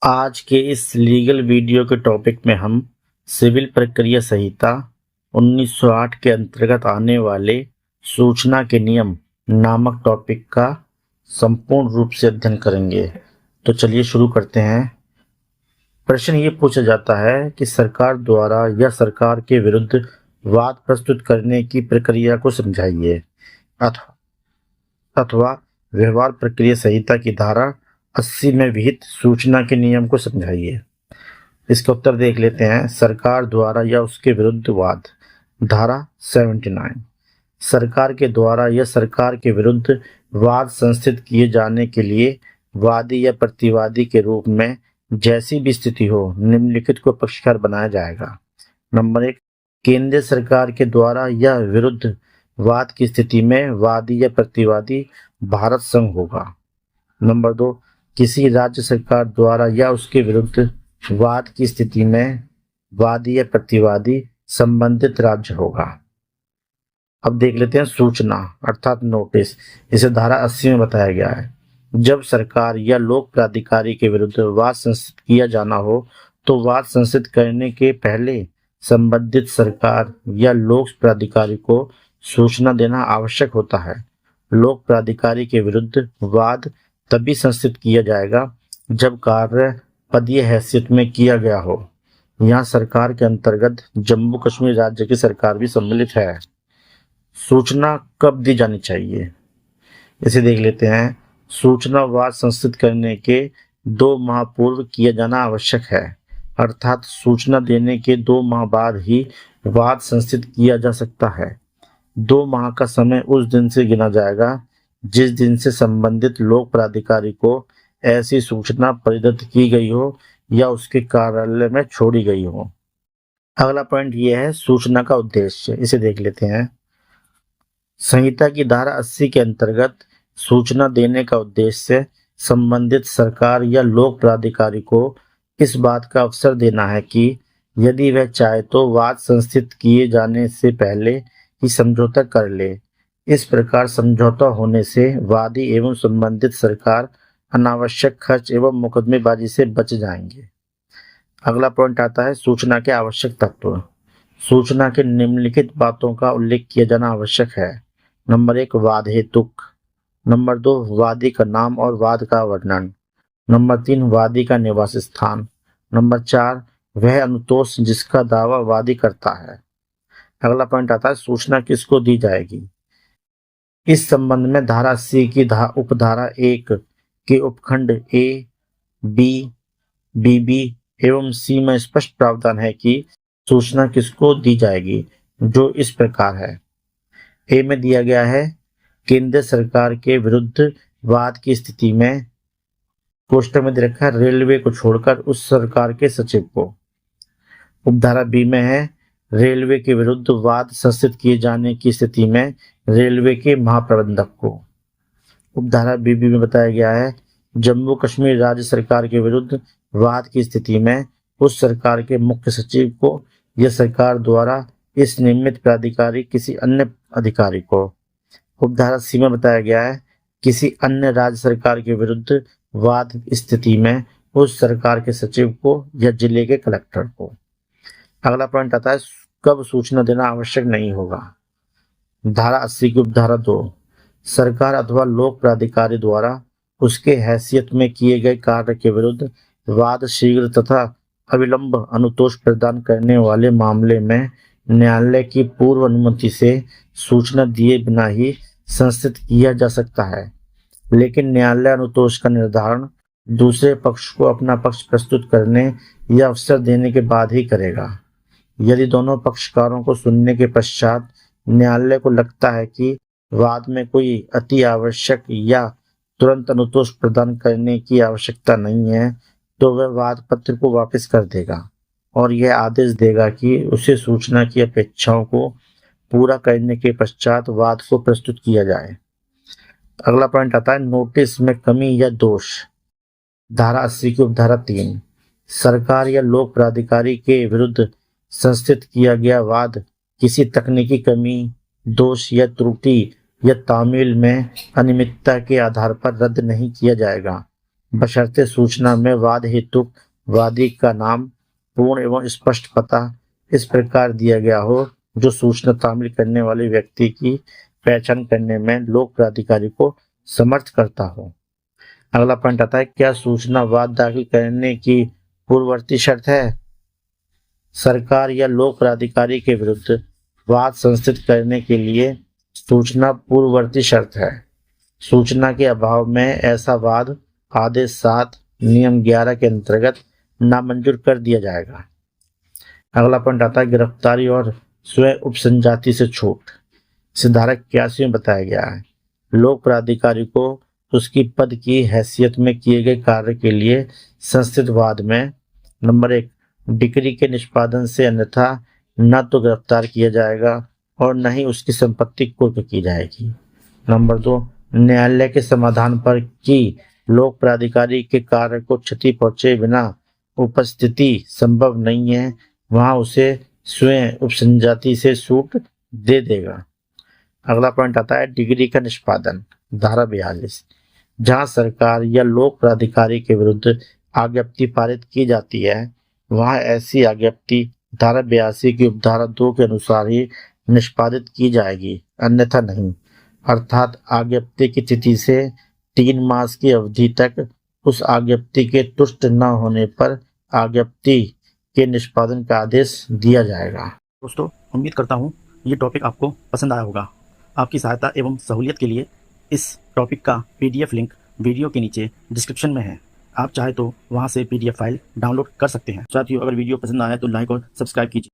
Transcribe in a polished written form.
आज के इस लीगल वीडियो के टॉपिक में हम सिविल प्रक्रिया संहिता 1908 के अंतर्गत आने वाले सूचना के नियम नामक टॉपिक का संपूर्ण रूप से अध्ययन करेंगे। तो चलिए शुरू करते हैं। प्रश्न ये पूछा जाता है कि सरकार द्वारा या सरकार के विरुद्ध वाद प्रस्तुत करने की प्रक्रिया को समझाइए अथवा व्यवहार प्रक्रिया संहिता की धारा 80 में विहित सूचना के नियम को समझाइए। इसका उत्तर देख लेते हैं। सरकार द्वारा या उसके विरुद्ध वाद, धारा 79। सरकार के द्वारा या सरकार के विरुद्ध वाद संस्थित किए जाने के लिए वादी या प्रतिवादी के रूप में जैसी भी स्थिति हो निम्नलिखित को पक्षकार बनाया जाएगा। नंबर 1, केंद्र सरकार के द्वारा या विरुद्ध वाद की स्थिति में वादी या प्रतिवादी भारत संघ होगा। नंबर 2, किसी राज्य सरकार द्वारा या उसके विरुद्ध वाद की स्थिति में वादी या प्रतिवादी संबंधित राज्य होगा। अब देख लेते हैं सूचना अर्थात नोटिस। इसे धारा 80 में बताया गया है। जब सरकार या लोक प्राधिकारी के विरुद्ध वाद संस्थित किया जाना हो तो वाद संस्थित करने के पहले संबंधित सरकार या लोक प्राधिकारी को सूचना देना आवश्यक होता है। लोक प्राधिकारी के विरुद्ध वाद तभी संस्थित किया जाएगा जब कार्य पदीय हैसियत में किया गया हो। यहाँ सरकार के अंतर्गत जम्मू कश्मीर राज्य की सरकार भी सम्मिलित है। सूचना कब दी जानी चाहिए, इसे देख लेते हैं। सूचना वाद संस्थित करने के 2 माह पूर्व किया जाना आवश्यक है, अर्थात सूचना देने के 2 माह बाद ही वाद संस्थित किया जा सकता है। 2 माह का समय उस दिन से गिना जाएगा जिस दिन से संबंधित लोक प्राधिकारी को ऐसी सूचना परिदत्त की गई हो या उसके कार्यालय में छोड़ी गई हो। अगला पॉइंट यह है सूचना का उद्देश्य। इसे देख लेते हैं। संहिता की धारा 80 के अंतर्गत सूचना देने का उद्देश्य संबंधित सरकार या लोक प्राधिकारी को इस बात का अवसर देना है कि यदि वह चाहे तो वाद संस्थित किए जाने से पहले ही समझौता कर ले। इस प्रकार समझौता होने से वादी एवं संबंधित सरकार अनावश्यक खर्च एवं मुकदमेबाजी से बच जाएंगे। अगला पॉइंट आता है सूचना के आवश्यक तत्व। सूचना के निम्नलिखित बातों का उल्लेख किया जाना आवश्यक है। नंबर 1, वाद हेतुक। नंबर 2, वादी का नाम और वाद का वर्णन। नंबर 3, वादी का निवास स्थान। नंबर 4, वह अनुतोष जिसका दावा वादी करता है। अगला पॉइंट आता है सूचना किसको दी जाएगी। इस संबंध में धारा 80 की उपधारा 1 के उपखंड ए, बी, बीबी एवं सी में स्पष्ट प्रावधान है कि सूचना किसको दी जाएगी, जो इस प्रकार है। ए में दिया गया है केंद्र सरकार के विरुद्ध वाद की स्थिति में कोष्टक में दे रखा है रेलवे को छोड़कर उस सरकार के सचिव को। उपधारा बी में है रेलवे के विरुद्ध वाद संस्थित किए जाने की स्थिति में रेलवे के महाप्रबंधक को। उपधारा बीबी में बताया गया है जम्मू कश्मीर राज्य सरकार के विरुद्ध वाद की स्थिति में उस सरकार के मुख्य सचिव को या सरकार द्वारा इस नियमित प्राधिकारी किसी अन्य अधिकारी को। उपधारा सी में बताया गया है किसी अन्य राज्य सरकार के विरुद्ध वाद स्थिति में उस सरकार के सचिव को या जिले के कलेक्टर को। अगला पॉइंट आता है कब सूचना देना आवश्यक नहीं होगा। धारा 80 की उपधारा 2, सरकार अथवा लोक प्राधिकारी द्वारा उसके हैसियत में किए गए कार्य के विरुद्ध वाद शीघ्र तथा अविलंब अनुतोष प्रदान करने वाले मामले में न्यायालय की पूर्व अनुमति से सूचना दिए बिना ही संस्थित किया जा सकता है, लेकिन न्यायालय अनुतोष का निर्धारण दूसरे पक्ष को अपना पक्ष प्रस्तुत करने या अवसर देने के बाद ही करेगा। यदि दोनों पक्षकारों को सुनने के पश्चात न्यायालय को लगता है कि वाद में कोई अति आवश्यक या तुरंत अनुतोष प्रदान करने की आवश्यकता नहीं है तो वह वाद पत्र को वापस कर देगा और यह आदेश देगा कि उसे सूचना की अपेक्षाओं को पूरा करने के पश्चात वाद को प्रस्तुत किया जाए। अगला पॉइंट आता है नोटिस में कमी या दोष। धारा 80 की उपधारा 3, सरकार या लोक प्राधिकारी के विरुद्ध संस्थित किया गया वाद किसी तकनीकी कमी, दोष या त्रुटि या तामील में अनियमितता के आधार पर रद्द नहीं किया जाएगा, बशर्ते सूचना में वाद हेतु वादी का नाम, पूर्ण एवं स्पष्ट पता इस प्रकार दिया गया हो जो सूचना तामील करने वाले व्यक्ति की पहचान करने में लोक प्राधिकारी को समर्थ करता हो। अगला पॉइंट आता है, क्या सूचना वाद दाखिल करने की पूर्ववर्ती शर्त है? सरकार या लोक प्राधिकारी के विरुद्ध वाद संस्थित करने के लिए सूचना पूर्ववर्ती शर्त है। सूचना के अभाव में ऐसा वाद आदेश 7 नियम 11 के अंतर्गत नामंजूर कर दिया जाएगा। अगला पॉइंट आता है, गिरफ्तारी और स्वयं उपसंजाति से छूट। इसे धारा 81 में बताया गया है, लोक प्राधिकारी को उसकी पद की हैसियत में किए गए कार्य के लिए संस्थित वाद में नंबर 1 डिक्री के निष्पादन से अन्यथा न तो गिरफ्तार किया जाएगा और न ही उसकी संपत्ति कुर्क की जाएगी। नंबर 2 न्यायालय के समाधान पर कि लोक प्राधिकारी के कार्य को क्षति पहुंचे बिना उपस्थिति संभव नहीं है, वहां उसे स्वयं उपसंजाति से छूट दे देगा। अगला पॉइंट आता है, डिग्री का निष्पादन। धारा 42 जहां सरकार या लोक प्राधिकारी के विरुद्ध आज्ञप्ति पारित की जाती है, वहां ऐसी आज्ञप्ति धारा 82 की उपधारा 2 के अनुसार ही निष्पादित की जाएगी, अन्यथा नहीं। अर्थात आज्ञप्ति की तिथि से 3 मास की अवधि तक उस आज्ञप्ति के तुष्ट न होने पर आज्ञप्ति के निष्पादन का आदेश दिया जाएगा। दोस्तों, उम्मीद करता हूँ ये टॉपिक आपको पसंद आया होगा। आपकी सहायता एवं सहूलियत के लिए इस टॉपिक का PDF लिंक वीडियो के नीचे डिस्क्रिप्शन में है। आप चाहे तो वहां से PDF फाइल डाउनलोड कर सकते हैं। साथियों, अगर वीडियो पसंद आया तो लाइक और सब्सक्राइब कीजिए।